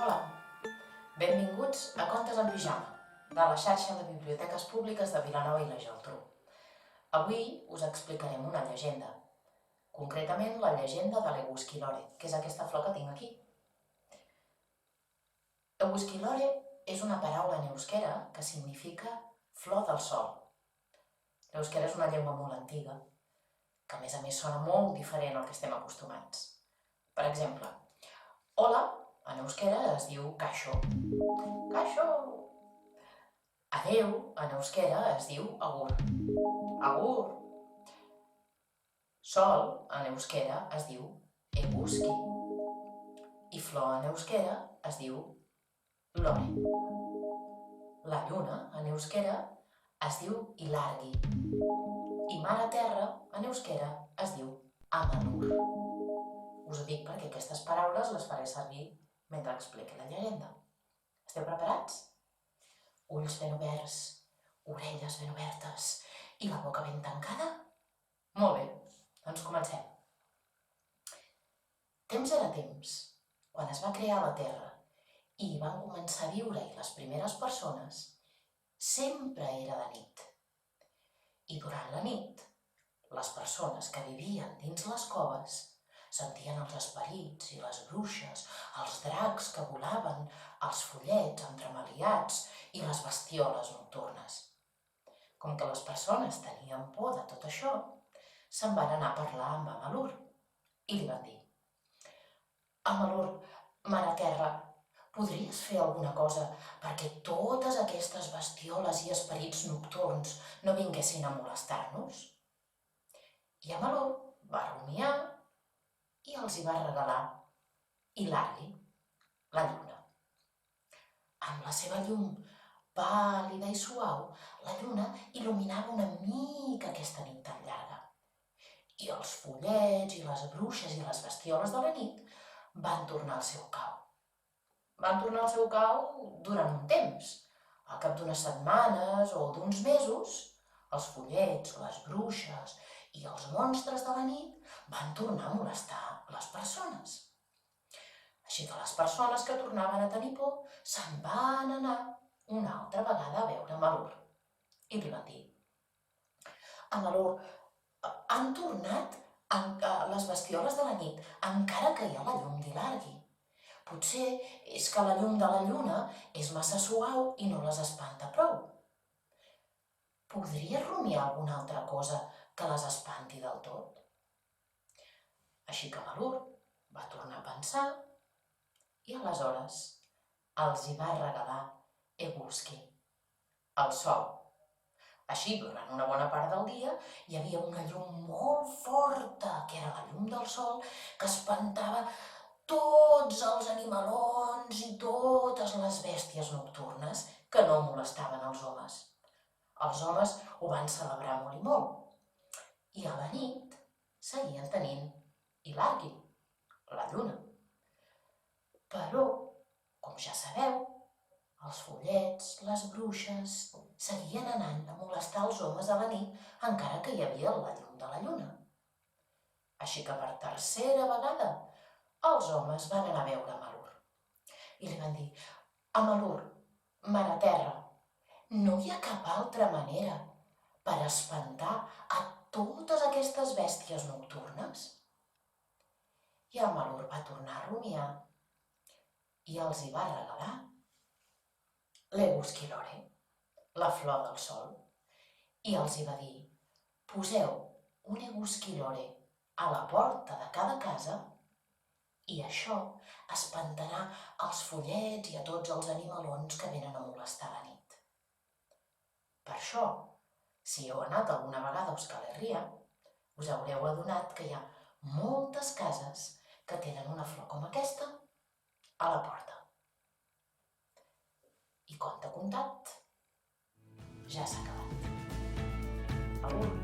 Hola, benvinguts a Contes en Pijama, de la xarxa de biblioteques públiques de Vilanova i la Geltrú. Avui us explicarem una llegenda, concretament la llegenda de l'Egusquilore, que és aquesta flor que tinc aquí. Egusquilore és una paraula en euskera que significa flor del sol. L'euskera és una llengua molt antiga, que a més sona molt diferent al que estem acostumats. Per exemple, hola en euskera es diu kaixo. Kaixo! Adeu en euskera es diu agur. Agur! Sol en euskera es diu eguski. I flor en euskera es diu lore. La lluna en euskera es diu ilargi. I mare terra en euskera es diu amalur. Us ho dic perquè aquestes paraules les faré servir mentre expliqui la llegenda. Esteu preparats? Ulls ben oberts, orelles ben obertes i la boca ben tancada? Molt bé, doncs comencem. Temps era temps, quan es va crear la Terra i hi van començar a viure-hi les primeres persones, sempre era de nit. I durant la nit, les persones que vivien dins les coves sentien els esperits i les bruixes, els dracs que volaven, els follets entremaliats i les bestioles nocturnes. Com que les persones tenien por de tot això, se'n van anar a parlar amb Amalur i li van dir: Amalur, mare terra, podries fer alguna cosa perquè totes aquestes bestioles i esperits nocturns no vinguessin a molestar-nos? I Amalur va rumiar i els hi va regalar Ilargi, la lluna. Amb la seva llum pàl·lida i suau, la lluna il·luminava una mica aquesta nit tan llarga. I els follets i les bruixes i les bestioles de la nit van tornar al seu cau. Van tornar al seu cau durant un temps. Al cap d'unes setmanes o d'uns mesos, els follets, les bruixes i els monstres de la nit van tornar a molestar les persones. Així que les persones que tornaven a tenir por se'n van anar una altra vegada a veure Amalur. I li van dir: Amalur, han tornat les bestioles de la nit, encara que hi ha la llum d'Ilargi. Potser és que la llum de la lluna és massa suau i no les espanta prou. Podries rumiar alguna altra cosa que les espanti del tot? Així que Amalur va tornar a pensar i aleshores els hi va regalar Eguski, el sol. Així, durant una bona part del dia, hi havia una llum molt forta, que era la llum del sol, que espantava tots els animalons i totes les bèsties nocturnes que no molestaven els homes. Els homes ho van celebrar molt i molt. I a la nit seguien tenint Ilargi, la lluna. Però, com ja sabeu, els follets, les bruixes, seguien anant a molestar els homes a la nit encara que hi havia la llum de la lluna. Així que per tercera vegada els homes van anar a veure Amalur i li van dir: Amalur, mare terra, no hi ha cap altra manera per espantar a totes aquestes bèsties nocturnes? I Amalur va tornar a rumiar i els hi va regalar l'Egusquilore, la flor del sol, i els hi va dir: poseu un Egusquilore a la porta de cada casa i això espantarà els follets i a tots els animalons que venen a molestar a la nit. Per això, si heu anat alguna vegada a Euskal Herria, us haureu adonat que hi ha moltes cases que tenen una flor com aquesta a la porta. I conte contat, ja s'ha acabat. Agur!